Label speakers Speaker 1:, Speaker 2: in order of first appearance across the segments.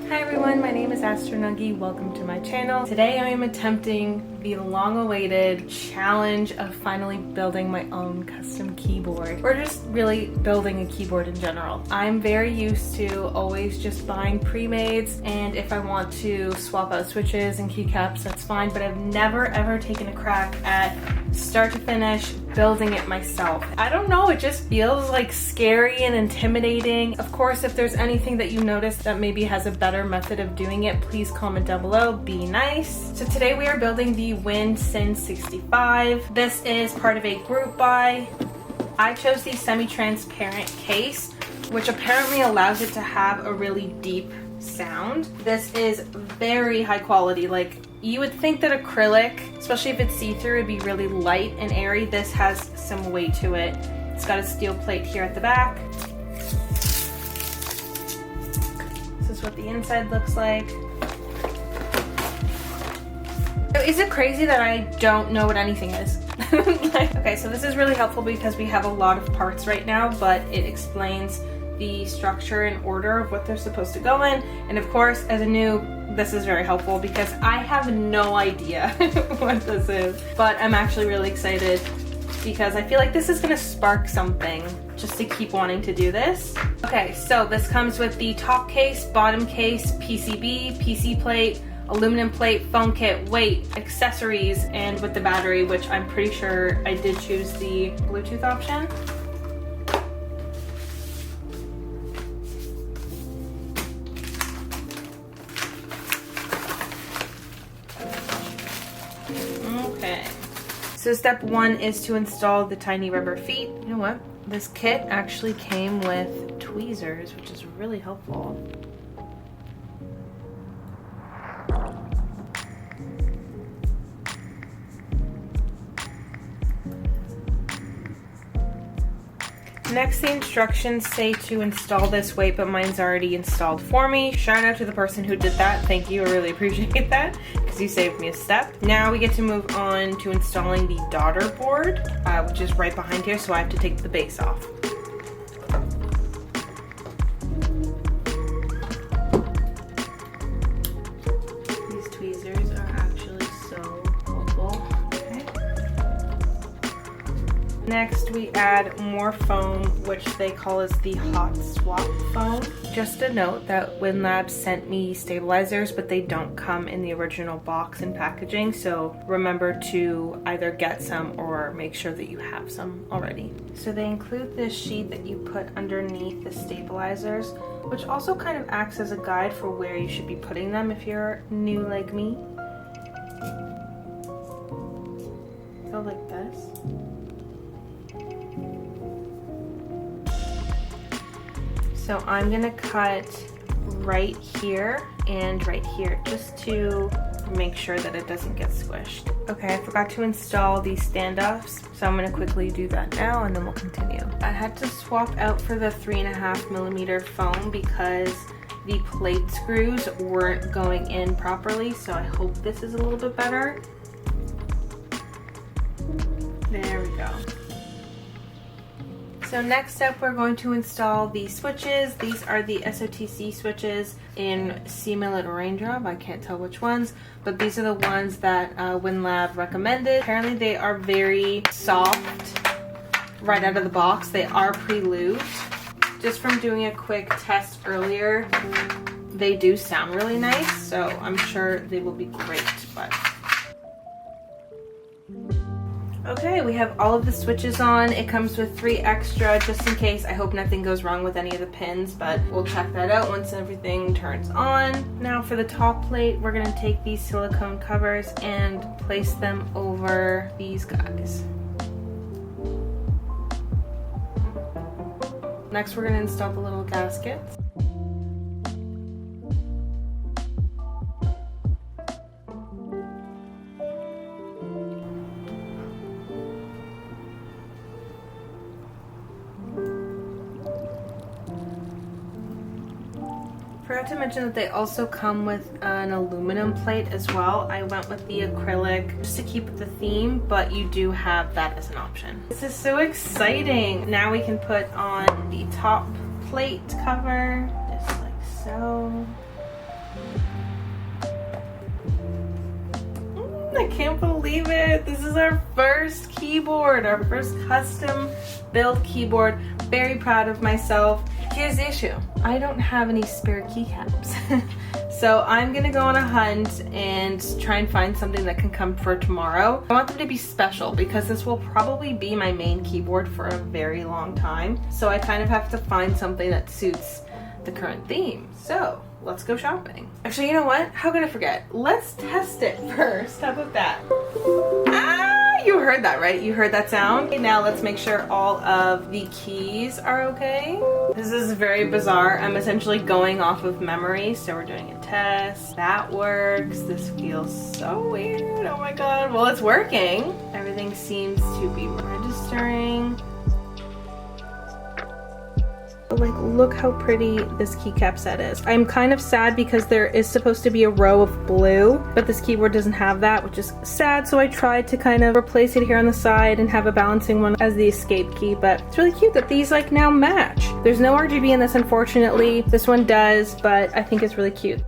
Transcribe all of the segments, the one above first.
Speaker 1: Hi everyone, my name is astronuggie. Welcome to my channel. Today I am attempting the long-awaited challenge of finally building my own custom keyboard, or just really building a keyboard in general. I'm very used to always just buying pre-mades, and if I want to swap out switches and keycaps, that's fine, but I've never ever taken a crack at start to finish building it myself. I don't know, it just feels like scary and intimidating. Of course, if there's anything that you notice that maybe has a better method of doing it, please comment down below, be nice. So today we are building the SIN65. This is part of a group buy. I chose the semi-transparent case, which apparently allows it to have a really deep sound. This is very high quality. Like, you would think that acrylic, especially if it's see-through, would be really light and airy. This has some weight to it. It's got a steel plate here at the back. This is what the inside looks like. So is it crazy that I don't know what anything is? Okay, so this is really helpful because we have a lot of parts right now, but it explains the structure and order of what they're supposed to go in. And of course, as a noob, this is very helpful because I have no idea what this is. But I'm actually really excited because I feel like this is gonna spark something just to keep wanting to do this. Okay, so this comes with the top case, bottom case, PCB, PC plate, aluminum plate, phone kit, weight, accessories, and with the battery, which I'm pretty sure I did choose the Bluetooth option. Okay, so step one is to install the tiny rubber feet. You know what? This kit actually came with tweezers, which is really helpful. Next, the instructions say to install this weight, but mine's already installed for me. Shout out to the person who did that. Thank you, I really appreciate that because you saved me a step. Now we get to move on to installing the daughter board, which is right behind here, so I have to take the base off. These tweezers are actually so helpful. Okay. Next, we add more foam, which they call as the hot swap foam. Just a note that WinLab sent me stabilizers, but they don't come in the original box and packaging, so remember to either get some or make sure that you have some already. So they include this sheet that you put underneath the stabilizers, which also kind of acts as a guide for where you should be putting them if you're new like me. Go like this. So I'm gonna cut right here and right here just to make sure that it doesn't get squished. Okay, I forgot to install these standoffs, so I'm gonna quickly do that now and then we'll continue. I had to swap out for the 3.5mm foam because the plate screws weren't going in properly, so I hope this is a little bit better. There we go. So next up, we're going to install the switches. These are the SOTC switches in Sea Millet or Raindrop. I can't tell which ones, but these are the ones that WinLab recommended. Apparently they are very soft right out of the box. They are pre-lubed. Just from doing a quick test earlier, they do sound really nice, so I'm sure they will be great. But okay, we have all of the switches on. It comes with 3 extra just in case. I hope nothing goes wrong with any of the pins, but we'll check that out once everything turns on. Now for the top plate, we're gonna take these silicone covers and place them over these guys. Next, we're gonna install the little gaskets. Forgot to mention that they also come with an aluminum plate as well. I went with the acrylic just to keep with the theme, but you do have that as an option. This is so exciting. Now we can put on the top plate cover, just like so. I can't believe it. This is our first keyboard, our first custom built keyboard. Very proud of myself. Here's the issue. I don't have any spare keycaps. So I'm gonna go on a hunt and try and find something that can come for tomorrow. I want them to be special because this will probably be my main keyboard for a very long time. So I kind of have to find something that suits the current theme. So let's go shopping. Actually, you know what? How could I forget? Let's test it first. How about that? Ah, you heard that, right? You heard that sound? Okay, now let's make sure all of the keys are okay. This is very bizarre. I'm essentially going off of memory, so we're doing a test. That works. This feels so weird. Oh my god. Well, it's working. Everything seems to be registering. Like, look how pretty this keycap set is. I'm kind of sad because there is supposed to be a row of blue, but this keyboard doesn't have that, which is sad. So I tried to kind of replace it here on the side and have a balancing one as the escape key, but it's really cute that these like now match. There's no RGB in this, unfortunately. This one does, but I think it's really cute.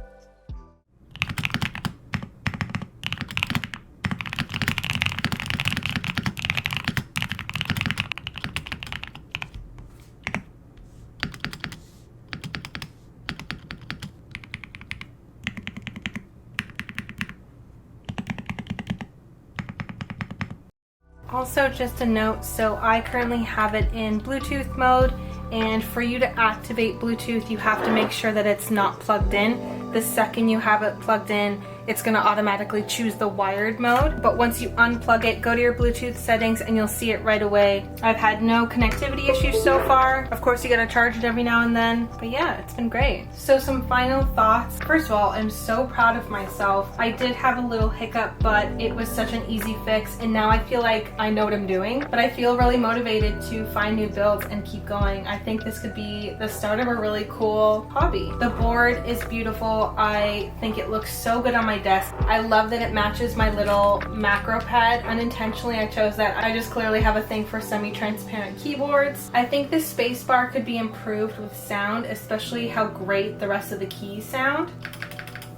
Speaker 1: Also, just a note, so I currently have it in Bluetooth mode, and for you to activate Bluetooth, you have to make sure that it's not plugged in. The second you have it plugged in, it's going to automatically choose the wired mode. But once you unplug it, go to your Bluetooth settings and you'll see it right away. I've had no connectivity issues so far. Of course, you got to charge it every now and then. But yeah, it's been great. So some final thoughts. First of all, I'm so proud of myself. I did have a little hiccup, but it was such an easy fix. And now I feel like I know what I'm doing. But I feel really motivated to find new builds and keep going. I think this could be the start of a really cool hobby. The board is beautiful. I think it looks so good on my desk. I love that it matches my little macro pad. Unintentionally, I chose that. I just clearly have a thing for semi-transparent keyboards. I think this space bar could be improved with sound, especially how great the rest of the keys sound.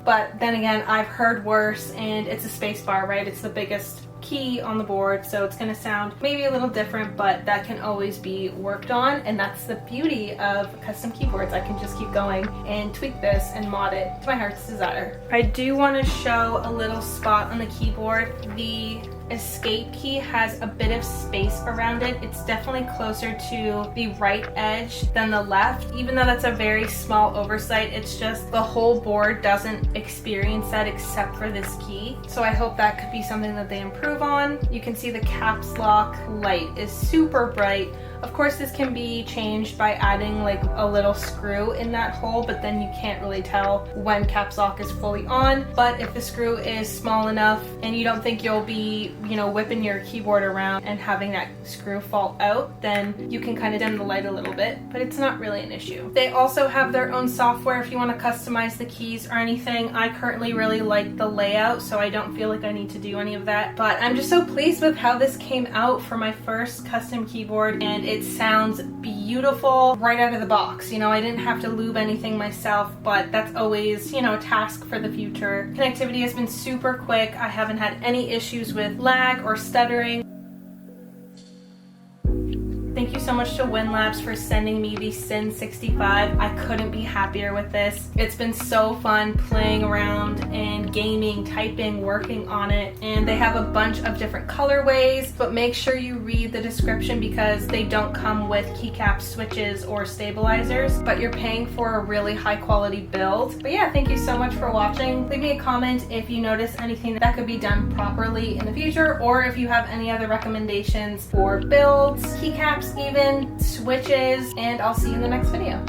Speaker 1: But then again, I've heard worse, and it's a space bar, right? It's the biggest key on the board, so it's going to sound maybe a little different, but that can always be worked on, and that's the beauty of custom keyboards. I can just keep going and tweak this and mod it to my heart's desire. I do want to show a little spot on the keyboard. The escape key has a bit of space around it. It's definitely closer to the right edge than the left. Even though that's a very small oversight, it's just the whole board doesn't experience that except for this key. So I hope that could be something that they improve on. You can see the caps lock light is super bright. Of course, this can be changed by adding like a little screw in that hole, but then you can't really tell when caps lock is fully on. But if the screw is small enough and you don't think you'll be, you know, whipping your keyboard around and having that screw fall out, then you can kind of dim the light a little bit, but it's not really an issue. They also have their own software if you want to customize the keys or anything. I currently really like the layout, so I don't feel like I need to do any of that. But I'm just so pleased with how this came out for my first custom keyboard, and it sounds beautiful right out of the box. You know, I didn't have to lube anything myself, but that's always, you know, a task for the future. Connectivity has been super quick. I haven't had any issues with lag or stuttering. Thank you so much to WinLabs for sending me the SIN65. I couldn't be happier with this. It's been so fun playing around and gaming, typing, working on it. And they have a bunch of different colorways, but make sure you read the description because they don't come with keycap switches or stabilizers, but you're paying for a really high quality build. But yeah, thank you so much for watching. Leave me a comment if you notice anything that could be done properly in the future, or if you have any other recommendations for builds, keycaps, even switches, and I'll see you in the next video.